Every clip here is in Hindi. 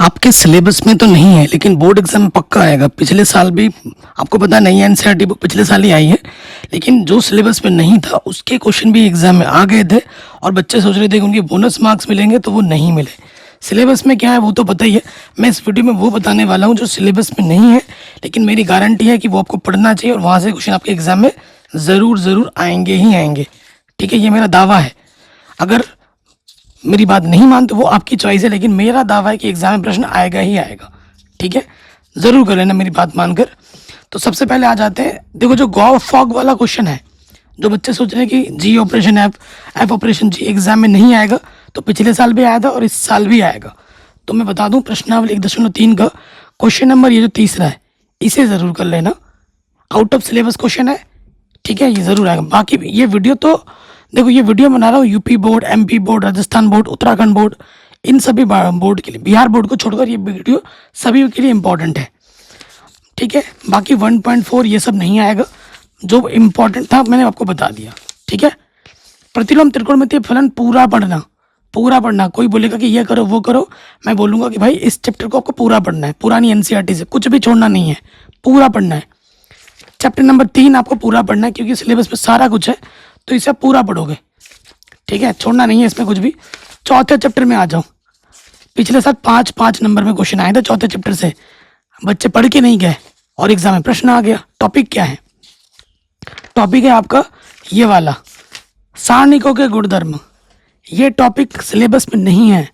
आपके सिलेबस में तो नहीं है लेकिन बोर्ड एग्जाम में पक्का आएगा। पिछले साल भी आपको पता नहीं है, एनसीईआरटी बुक पिछले साल ही आई है, लेकिन जो सिलेबस में नहीं था उसके क्वेश्चन भी एग्जाम में आ गए थे और बच्चे सोच रहे थे कि उनके बोनस मार्क्स मिलेंगे, तो वो नहीं मिले। सिलेबस में क्या है वो तो पता ही है। मैं इस वीडियो में वो बताने वाला हूँ जो सिलेबस में नहीं है, लेकिन मेरी गारंटी है कि वो आपको पढ़ना चाहिए और वहाँ से क्वेश्चन आपके एग्जाम में ज़रूर आएंगे ही आएंगे। ठीक है, ये मेरा दावा है। अगर मेरी बात नहीं मानते वो आपकी चॉइस है, लेकिन मेरा दावा है कि एग्जाम में प्रश्न आएगा ही आएगा। ठीक है, ज़रूर कर लेना मेरी बात मानकर। तो सबसे पहले आ जाते हैं, देखो जो गॉ फॉग वाला क्वेश्चन है, जो बच्चे सोच रहे हैं कि जी ऑपरेशन एफ ऑपरेशन जी एग्जाम में नहीं आएगा, तो पिछले साल भी आया था और इस साल भी आएगा। तो मैं बता दूं, प्रश्नावली 1.3 का क्वेश्चन नंबर ये जो तीसरा है इसे ज़रूर कर लेना। आउट ऑफ सिलेबस क्वेश्चन है, ठीक है, ये ज़रूर आएगा। बाकी ये वीडियो तो देखो, ये वीडियो बना रहा हूँ UP board, MP board, Rajasthan board, Uttarakhand board, इन सभी बोर्ड के लिए। बिहार बोर्ड को छोड़कर ये वीडियो सभी के लिए इम्पोर्टेंट है। ठीक है, बाकी 1.4 ये सब नहीं आएगा। जो इम्पोर्टेंट था मैंने आपको बता दिया। ठीक है, प्रतिलोम त्रिकोणमितीय फलन पूरा पढ़ना। कोई बोलेगा कि ये करो वो करो, मैं बोलूँगा कि भाई इस चैप्टर को आपको पूरा पढ़ना है, पुरानी एनसीईआरटी से कुछ भी छोड़ना नहीं है, पूरा पढ़ना है। चैप्टर नंबर 3 आपको पूरा पढ़ना है, क्योंकि सिलेबस में सारा कुछ है, तो इसे आप पूरा पढ़ोगे। ठीक है, छोड़ना नहीं है इसमें कुछ भी। चौथे चैप्टर में आ जाओ। पिछले साल 5 नंबर में क्वेश्चन आए थे चौथे चैप्टर से, बच्चे पढ़ के नहीं गए और एग्जाम में प्रश्न आ गया। टॉपिक क्या है? टॉपिक है आपका ये वाला, सारणिकों के गुणधर्म। ये टॉपिक सिलेबस में नहीं है,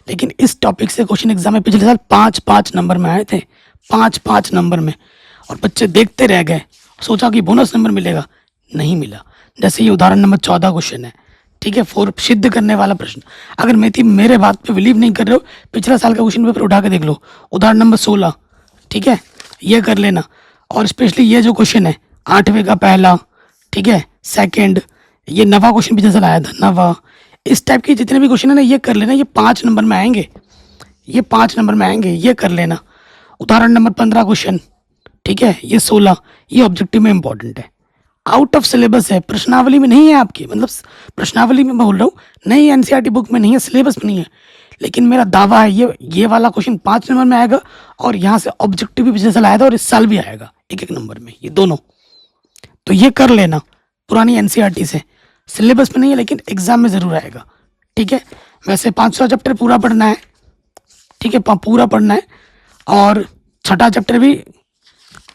लेकिन इस टॉपिक से क्वेश्चन एग्जाम में पिछले साल 5 नंबर में आए थे, 5 नंबर में, और बच्चे देखते रह गए। सोचा कि बोनस नंबर मिलेगा, नहीं मिला। जैसे ये उदाहरण नंबर 14 क्वेश्चन है। ठीक है, 4 सिद्ध करने वाला प्रश्न। अगर मेरे बात पे बिलीव नहीं कर रहे हो, पिछला साल का क्वेश्चन पेपर उठा के देख लो, उदाहरण नंबर 16। ठीक है, ये कर लेना। और स्पेशली ये जो क्वेश्चन है 8वें का पहला, ठीक है, सेकंड, ये नवा क्वेश्चन पिछले साल आया था, नवा। इस टाइप के जितने भी क्वेश्चन है ना, ये कर लेना। ये 5 नंबर में आएंगे, ये कर लेना। उदाहरण नंबर 15 क्वेश्चन, ठीक है, ये 16, ये ऑब्जेक्टिव में इंपॉर्टेंट है। आउट ऑफ सिलेबस है, प्रश्नावली में नहीं है आपकी, मतलब प्रश्नावली में बोल रहा हूँ, नहीं एनसीईआरटी बुक में नहीं है, सिलेबस में नहीं है, लेकिन मेरा दावा है ये वाला क्वेश्चन 5 नंबर में आएगा, और यहाँ से ऑब्जेक्टिव भी पिछले साल आया था और इस साल भी आएगा 1 नंबर में, ये दोनों। तो ये कर लेना पुरानी एनसीईआरटी से। सिलेबस में नहीं है लेकिन एग्जाम में ज़रूर आएगा। ठीक है, वैसे 500 चैप्टर पूरा पढ़ना है। ठीक है, पूरा पढ़ना है। और छठा चैप्टर भी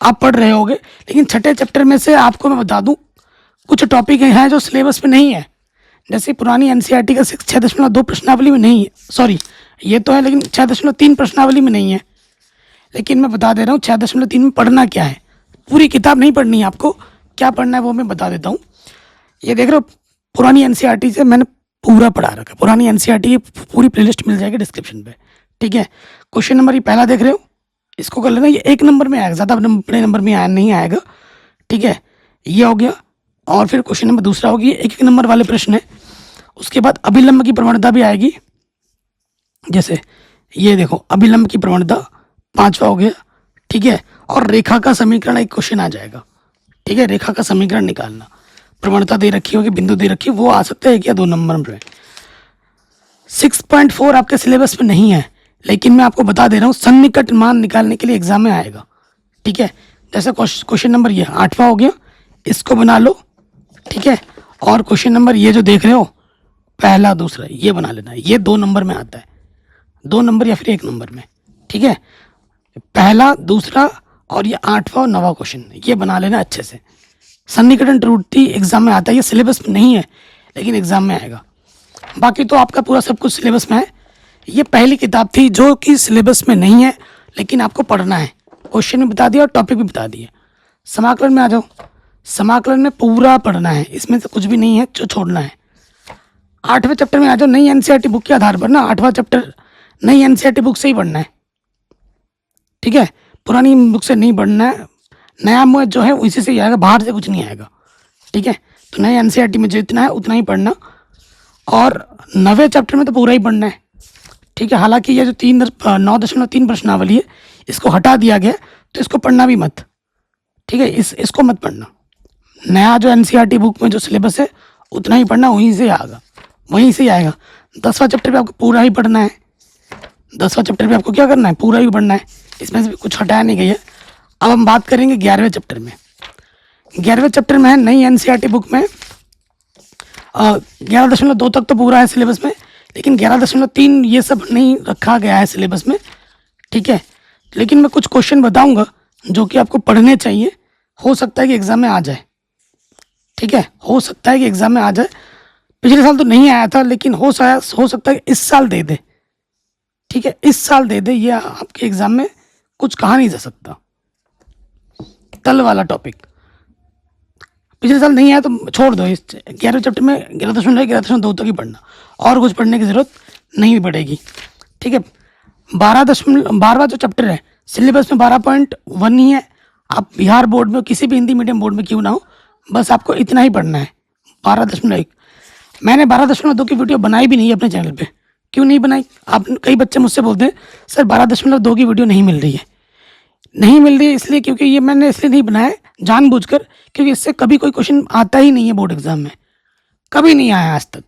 आप पढ़ रहे होगे, लेकिन छठे चैप्टर में से आपको मैं बता दूं, कुछ टॉपिक हैं जो सिलेबस में नहीं है। जैसे पुरानी एनसीईआरटी का 6.2 प्रश्नावली में नहीं है, सॉरी ये तो है, लेकिन 6.3 प्रश्नावली में नहीं है। लेकिन मैं बता दे रहा हूँ 6.3 में पढ़ना क्या है। पूरी किताब नहीं पढ़नी है आपको, क्या पढ़ना है वो मैं बता देता हूँ। ये देख रहे हो, पुरानी एनसीईआरटी से मैंने पूरा पढ़ा रखा है। पुरानी एनसीईआरटी की पूरी प्लेलिस्ट मिल जाएगी डिस्क्रिप्शन पे। ठीक है, क्वेश्चन नंबर ये पहला देख रहे हो, इसको कर लेना। ये 1 नंबर में आएगा, ज़्यादा बड़े नंबर में नहीं आएगा। ठीक है, ये हो गया। और फिर क्वेश्चन नंबर दूसरा होगी, 1 नंबर वाले प्रश्न है। उसके बाद अभिलंब की प्रवणता भी आएगी। जैसे ये देखो, अभिलंब की प्रवणता 5वां हो गया। ठीक है, और रेखा का समीकरण एक क्वेश्चन आ जाएगा। ठीक है, रेखा का समीकरण निकालना, प्रवणता दे रखी होगी, बिंदु दे रखी, वो आ सकता है 1 या 2 नंबर में। 6.4 आपके सिलेबस में नहीं है, लेकिन मैं आपको बता दे रहा हूँ, सन्निकट मान निकालने के लिए एग्जाम में आएगा। ठीक है, जैसे क्वेश्चन नंबर ये 8वां हो गया, इसको बना लो। ठीक है, और क्वेश्चन नंबर ये जो देख रहे हो, पहला दूसरा, ये बना लेना। ये 2 नंबर में आता है, 2 नंबर या फिर 1 नंबर में। ठीक है, पहला दूसरा और ये 8वां और 9वां क्वेश्चन, ये बना लेना अच्छे से। सन्निकटन त्रुटि एग्जाम में आता है, ये सिलेबस में नहीं है लेकिन एग्जाम में आएगा। बाकी तो आपका पूरा सब कुछ सिलेबस में है। ये पहली किताब थी जो कि सिलेबस में नहीं है, लेकिन आपको पढ़ना है। क्वेश्चन भी बता दिया और टॉपिक भी बता दिया। समाकलन में आ जाओ। समाकलन में पूरा पढ़ना है, इसमें से कुछ भी नहीं है जो छोड़ना है। 8वें चैप्टर में आ जाओ, नई एनसीईआरटी बुक के आधार पर ना। 8वां चैप्टर नई एनसीईआरटी बुक से ही पढ़ना है। ठीक है, पुरानी बुक से नहीं पढ़ना है। नया मुझे जो है उसी से ही आएगा, बाहर से कुछ नहीं आएगा। ठीक है, तो नई एनसीईआरटी में जितना है उतना ही पढ़ना, और 9वें चैप्टर में तो पूरा ही पढ़ना है। ठीक है, हालांकि ये जो 9.3 प्रश्नावली है, इसको हटा दिया गया, तो इसको पढ़ना भी मत। ठीक है, इसको मत पढ़ना। नया जो एनसीईआरटी बुक में जो सिलेबस है उतना ही पढ़ना, वहीं से आएगा। 10वां चैप्टर भी आपको पूरा ही पढ़ना है। 10वां चैप्टर भी आपको क्या करना है, पूरा ही पढ़ना है, इसमें से भी कुछ हटाया नहीं गया है। अब हम बात करेंगे 11वें चैप्टर में। 11वें चैप्टर में है नई एनसीईआरटी बुक में 11.2 तक तो पूरा है सिलेबस में, लेकिन 11.3 ये सब नहीं रखा गया है सिलेबस में, ठीक है। लेकिन मैं कुछ क्वेश्चन बताऊंगा जो कि आपको पढ़ने चाहिए, हो सकता है कि एग्जाम में आ जाए, ठीक है, हो सकता है कि एग्जाम में आ जाए। पिछले साल तो नहीं आया था, लेकिन हो सकता है कि इस साल दे दे, ठीक है, इस साल दे दे। ये आपके एग्जाम में कुछ कहा नहीं जा सकता। तल वाला टॉपिक पिछले साल नहीं आया तो छोड़ दो, इस 11वें चैप्टर में 11.2 तक ही पढ़ना, और कुछ पढ़ने की ज़रूरत नहीं पड़ेगी, ठीक है। 12वां जो चैप्टर है सिलेबस में 12.1 ही है। आप बिहार बोर्ड में किसी भी हिंदी मीडियम बोर्ड में क्यों ना हो, बस आपको इतना ही पढ़ना है, 12.1। मैंने 12.2 की वीडियो बनाई भी नहीं है अपने चैनल पे। क्यों नहीं बनाई? आप कई बच्चे मुझसे बोलते हैं सर 12.2 की वीडियो नहीं मिल रही है। नहीं मिल रही है इसलिए क्योंकि ये मैंने इसलिए नहीं बनाया जानबूझकर, क्योंकि इससे कभी कोई क्वेश्चन आता ही नहीं है बोर्ड एग्जाम में, कभी नहीं आया आज तक।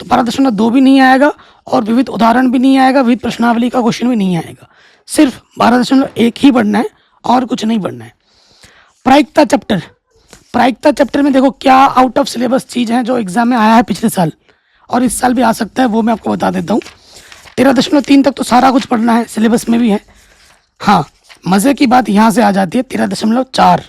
तो 12.2 भी नहीं आएगा और विविध उदाहरण भी नहीं आएगा, विविध प्रश्नावली का क्वेश्चन भी नहीं आएगा। सिर्फ 12.1 ही पढ़ना है और कुछ नहीं पढ़ना है। प्रायिकता चैप्टर, प्रायिकता चैप्टर में देखो क्या आउट ऑफ सिलेबस चीज़ है जो एग्जाम में आया है पिछले साल और इस साल भी आ सकता है, वो मैं आपको बता देता हूँ। 13.3 तक तो सारा कुछ पढ़ना है, सिलेबस में भी है। हाँ, मज़े की बात यहाँ से आ जाती है 13.4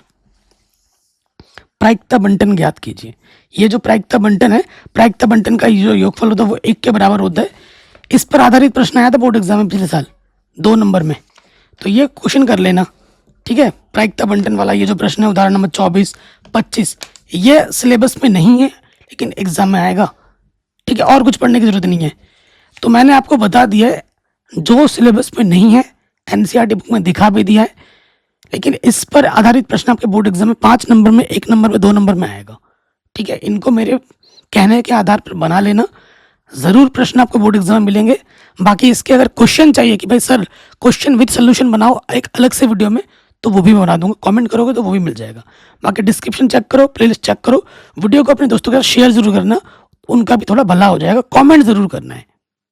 प्रायिकता बंटन ज्ञात कीजिए। ये जो प्रायिकता बंटन है, प्रायिकता बंटन का जो योगफल होता है वो 1 के बराबर होता है। इस पर आधारित प्रश्न आया था बोर्ड एग्जाम में पिछले साल 2 नंबर में, तो ये क्वेश्चन कर लेना, ठीक है। प्रायिकता बंटन वाला ये जो प्रश्न है उदाहरण नंबर 24, 25, ये सिलेबस में नहीं है लेकिन एग्जाम में आएगा, ठीक है, और कुछ पढ़ने की जरूरत नहीं है। तो मैंने आपको बता दिया है जो सिलेबस में नहीं है, एनसीईआरटी बुक में दिखा भी दिया है, लेकिन इस पर आधारित प्रश्न आपके बोर्ड एग्जाम में 5 नंबर में, 1 नंबर में, 2 नंबर में आएगा, ठीक है। इनको मेरे कहने के आधार पर बना लेना, ज़रूर प्रश्न आपको बोर्ड एग्जाम में मिलेंगे। बाकी इसके अगर क्वेश्चन चाहिए कि भाई सर क्वेश्चन विद सोल्यूशन बनाओ एक अलग से वीडियो में, तो वो भी मैं बना दूंगा, कमेंट करोगे तो वो भी मिल जाएगा। बाकी डिस्क्रिप्शन चेक करो, प्लेलिस्ट चेक करो, वीडियो को अपने दोस्तों के साथ शेयर जरूर करना, उनका भी थोड़ा भला हो जाएगा। कमेंट ज़रूर करना है।